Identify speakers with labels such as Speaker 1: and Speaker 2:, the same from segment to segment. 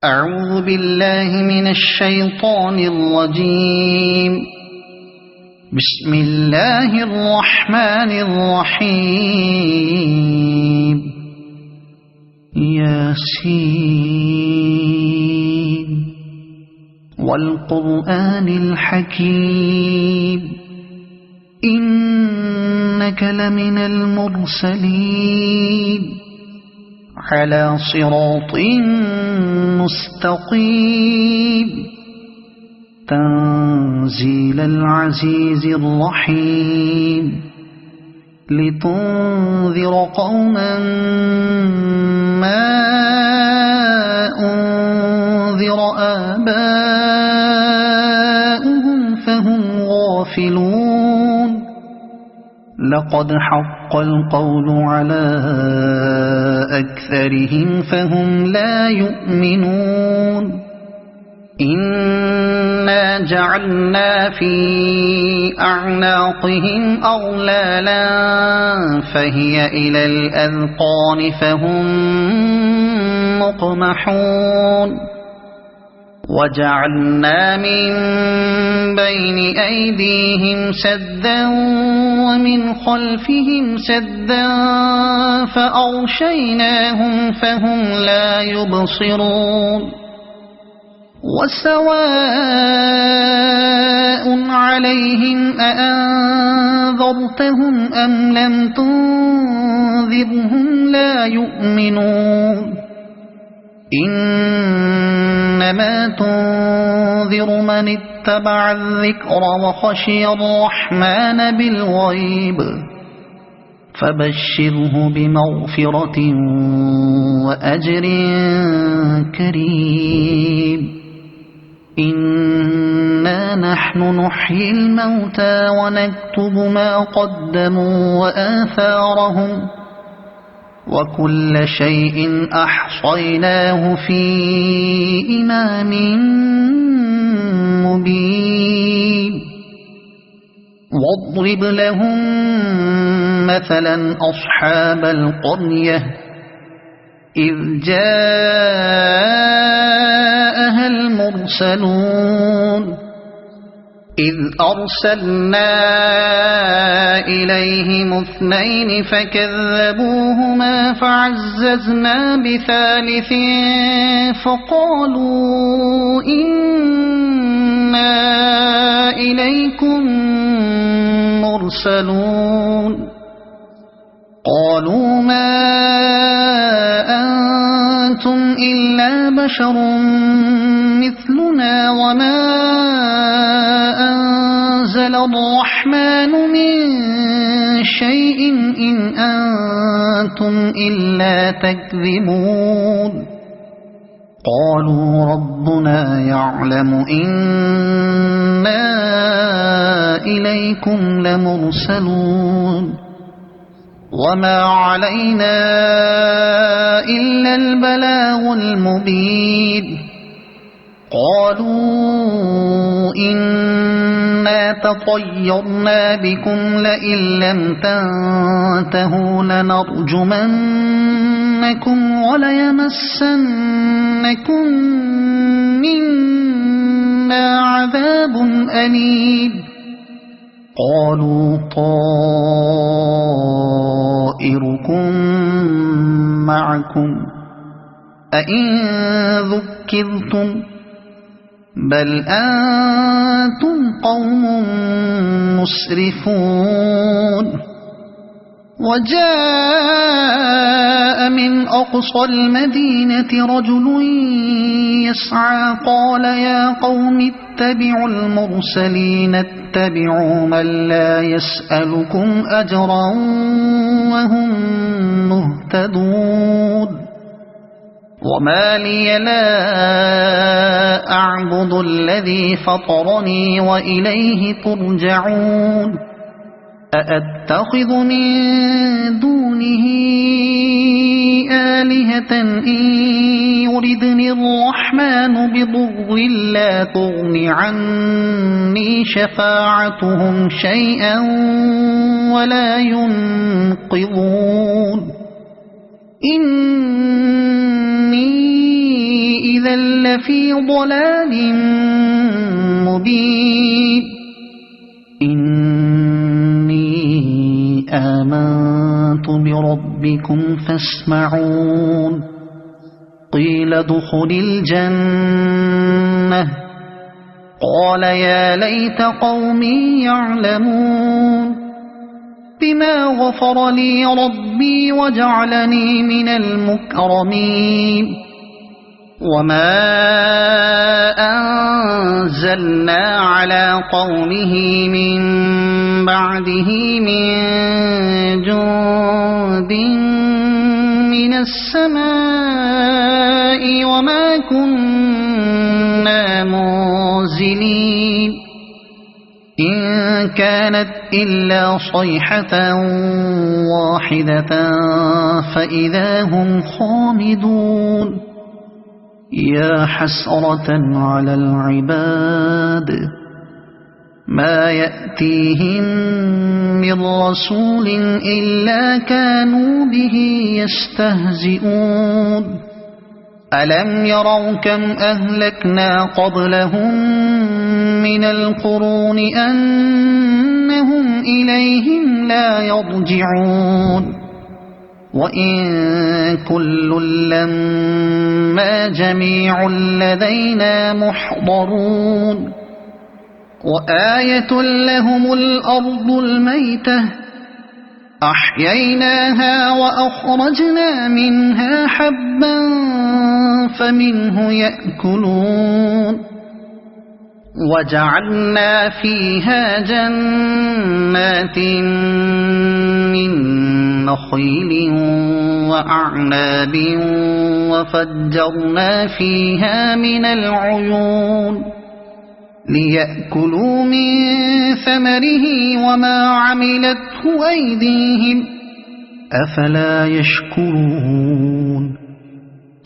Speaker 1: أعوذ بالله من الشيطان الرجيم. بسم الله الرحمن الرحيم. ياسين والقرآن الحكيم إنك لمن المرسلين على صراط مستقيم تنزيل العزيز الرحيم لتنذر قوما ما أنذر آباؤهم فهم غافلون. لقد حق القول على أكثرهم فهم لا يؤمنون. إنا جعلنا في أعناقهم أغلالا فهي إلى الأذقان فهم مقمحون. وجعلنا من بين أيديهم سدا ومن خلفهم سدا فأغشيناهم فهم لا يبصرون. وسواء عليهم أأنذرتهم أم لم تنذرهم لا يؤمنون. إنما تنذر من اتبع الذكر وخشي الرحمن بالغيب فبشره بمغفرة وأجر كريم. إنا نحن نحيي الموتى ونكتب ما قدموا وآثارهم وكل شيء أحصيناه في إمام مبين. واضرب لهم مثلا أصحاب القرية إذ جاءها المرسلون إذ أرسلنا إليهم اثنين فكذبوهما فعززنا بثالث فقالوا إنا إليكم مرسلون. قالوا ما أنتم إلا بشر مثلنا وما أنزل الرحمن من شيء إن أنتم إلا تكذبون. قالوا ربنا يعلم إنا إليكم لمرسلون وما علينا إلا البلاغ المبين. قالوا إنا تطيرنا بكم لئن لم تنتهوا لنرجمنكم وليمسنكم منا عذاب أليم. قالوا طائركم معكم أئن ذكرتم بل أنتم قوم مسرفون. وجاء من أقصى المدينة رجل يسعى قال يا قوم اتبعوا المرسلين اتبعوا من لا يسألكم أجرا وهم مهتدون. وما لي لا أعبد الذي فطرني وإليه ترجعون. أأتخذ من دونه آلهة إن يردني الرحمن بضر لا تغن عني شفاعتهم شيئا ولا ينقذون. إني إذا لفي ضلال مبين إني آمنت بربكم فاسمعون قيل ادخل الجنة قال يا ليت قومي يعلمون بما غفر لي ربي وجعلني من المكرمين وما أنزلنا على قومه من بعده من جند من السماء وما كنا منزلين إن كانت إلا صيحة واحدة فإذا هم خامدون يا حسرة على العباد ما يأتيهم من رسول إلا كانوا به يستهزئون ألم يروا كم أهلكنا قبلهم من القرون أنهم إليهم لا يرجعون وإن كل لما جميع لدينا محضرون وآية لهم الأرض الميتة أحييناها وأخرجنا منها حبا فمنه يأكلون وجعلنا فيها جنات من نخيل وأعناب وفجرنا فيها من العيون ليأكلوا من ثمره وما عملته أيديهم أفلا يشكرون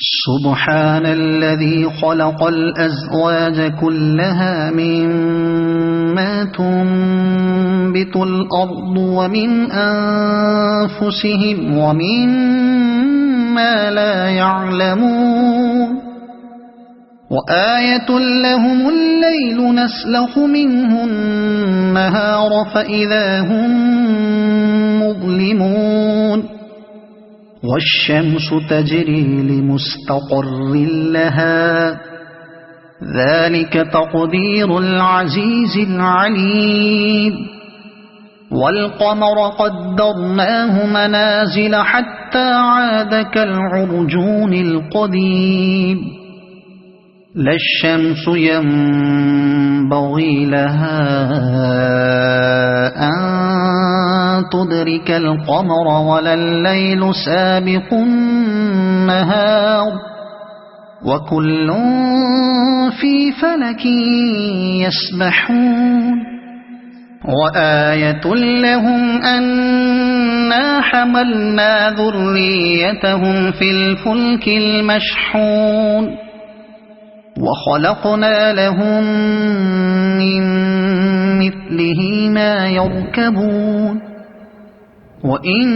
Speaker 1: سبحان الذي خلق الأزواج كلها مما تنبت الأرض ومن أنفسهم ومما لا يعلمون وآية لهم الليل نسلخ منه النهار فإذا هم مظلمون والشمس تجري لمستقر لها ذلك تقدير العزيز العليم والقمر قدرناه منازل حتى عاد كالعرجون القديم لا الشمس ينبغي لها أن تدرك القمر ولا الليل سابق النهار وكل في فلك يسبحون وآية لهم أنا حملنا ذريتهم في الفلك المشحون وخلقنا لهم من مثله ما يركبون وإن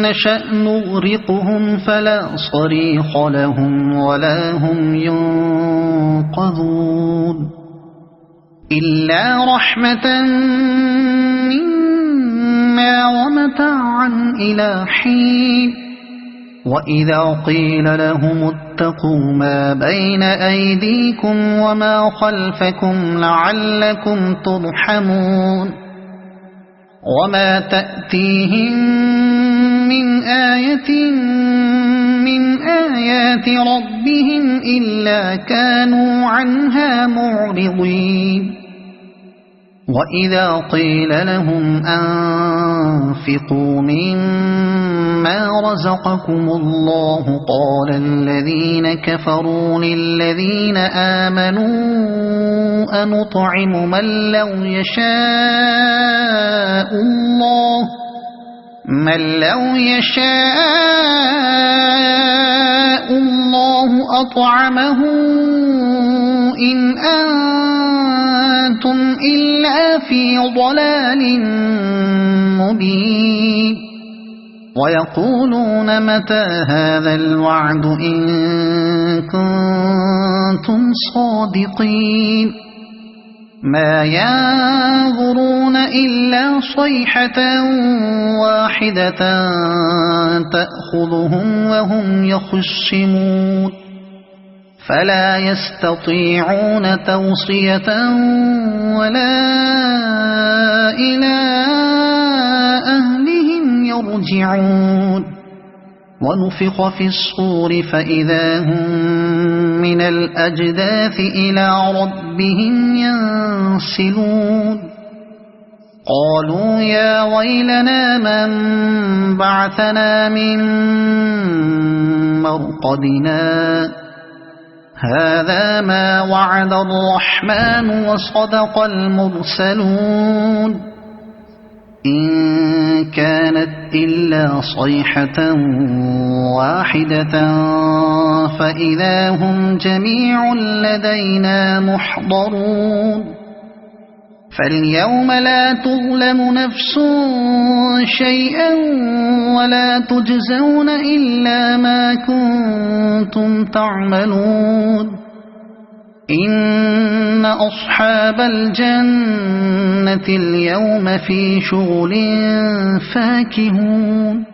Speaker 1: نشأ نغرقهم فلا صريخ لهم ولا هم ينقذون إلا رحمة منا ومتاعا إلى حين وإذا قيل لهم اتقوا ما بين أيديكم وما خلفكم لعلكم ترحمون وما تأتيهم من آية من آيات ربهم إلا كانوا عنها معرضين وإذا قيل لهم أنفقوا مما رزقكم الله قال الذين كفروا للذين آمنوا أنطعم من لو يشاء الله أطعمه إن أنتم إلا في ضلال مبين ويقولون متى هذا الوعد إن كنتم صادقين ما ينظرون إلا صيحة واحدة تأخذهم وهم يخصمون فلا يستطيعون توصية ولا إلى أهلهم يرجعون ونفخ في الصور فإذا هم من الأجداث إلى ربهم ينسلون قالوا يا ويلنا من بعثنا من مرقدنا هذا ما وعد الرحمن وصدق المرسلون إن كانت إلا صيحة واحدة فإذا هم جميع لدينا محضرون فاليوم لا تظلم نفس شيئا ولا تجزون إلا ما كنتم تعملون إن أصحاب الجنة اليوم في شغل فاكهون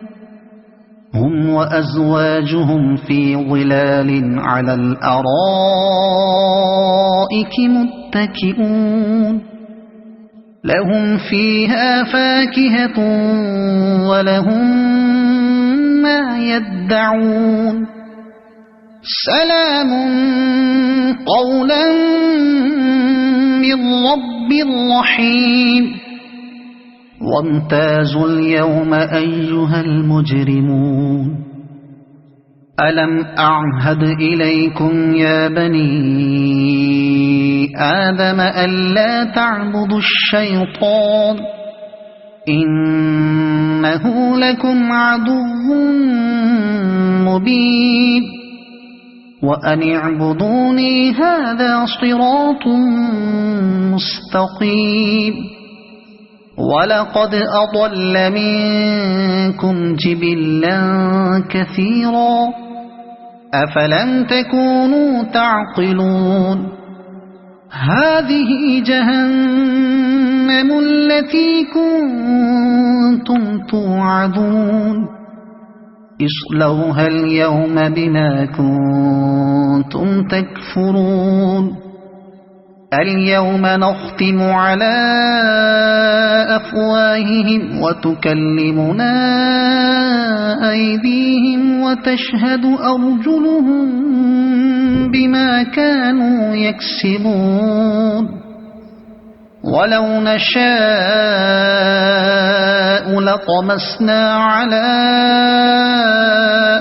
Speaker 1: هم وأزواجهم في ظلال على الأرائك متكئون لهم فيها فاكهة ولهم ما يدعون سلام قولا من رب رحيم وامتازوا اليوم أيها المجرمون ألم أعهد إليكم يا بني آدم ألا تعبدوا الشيطان إنه لكم عدو مبين وأن اعبدوني هذا صراط مستقيم ولقد أضل منكم جبلا كثيرا أفلم تكونوا تعقلون هذه جهنم التي كنتم توعدون اصلوها اليوم بما كنتم تكفرون اليوم نختم على أفواههم وتكلمنا أيديهم وتشهد أرجلهم بما كانوا يكسبون ولو نشاء لطمسنا على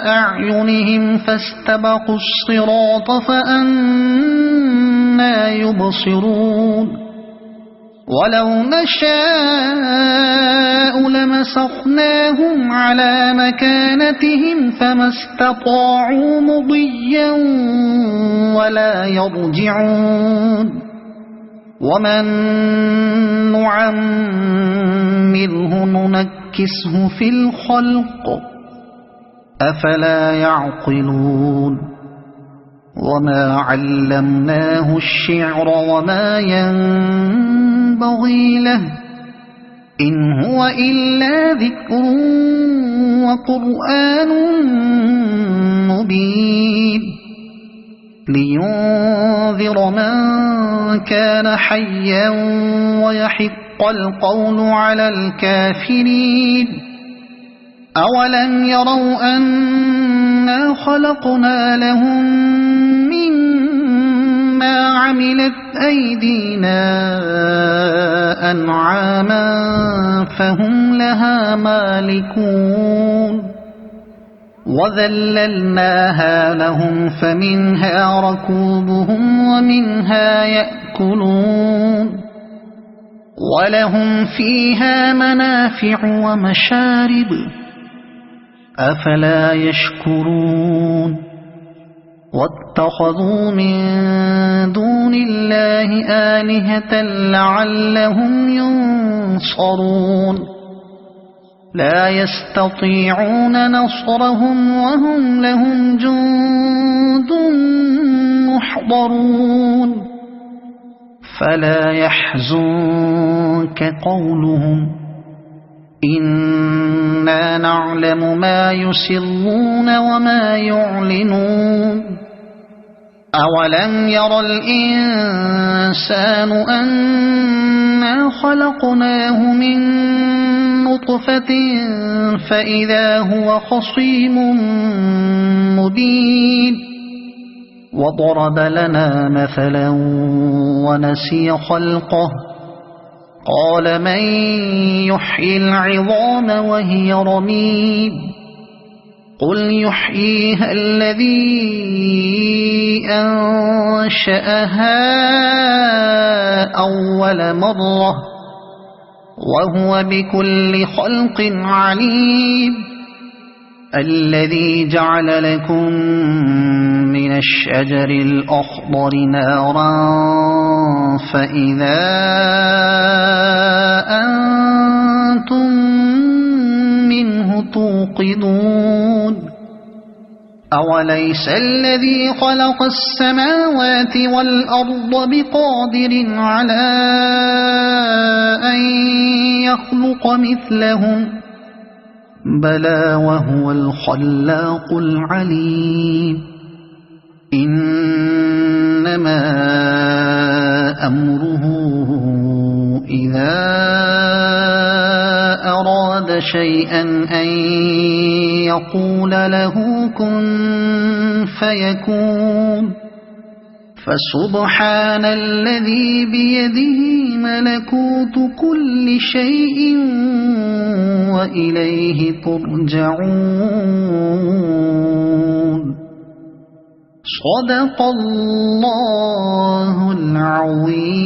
Speaker 1: أعينهم فاستبقوا الصراط فأنى يبصرون ولو نشاء لمسخناهم على مكانتهم فما استطاعوا مضيا ولا يرجعون ومن نعمره ننكسه في الخلق أفلا يعقلون وما علمناه الشعر وما ينبغي له إن هو إلا ذكر وقرآن مبين لينذر من كان حيا ويحق القول على الكافرين أولم يروا أنا خلقنا لهم مما عملت أيدينا أنعاما فهم لها مالكون وذللناها لهم فمنها ركوبهم ومنها يأكلون ولهم فيها منافع ومشارب أفلا يشكرون واتخذوا من دون الله آلهة لعلهم ينصرون لا يستطيعون نصرهم وهم لهم جند محضرون فلا يحزنك قولهم إنا نعلم ما يسرون وما يعلنون أولم ير الإنسان أنا خلقناه من نطفة فإذا هو خصيم مبين وضرب لنا مثلا ونسي خلقه قال من يحيي العظام وهي رميم قل يحييها الذي أنشأها أول مرة وهو بكل خلق عليم الذي جعل لكم من الشجر الأخضر نارا فإذا أنتم منه توقدون أوليس الذي خلق السماوات والأرض بقادر على أن يخلق مثلهم بلى وهو الخلاق العليم إنما أمره إذا أراد شيئا أن يقول له كن فيكون فسبحان الذي بيده ملكوت كل شيء وإليه ترجعون صدق الله العظيم.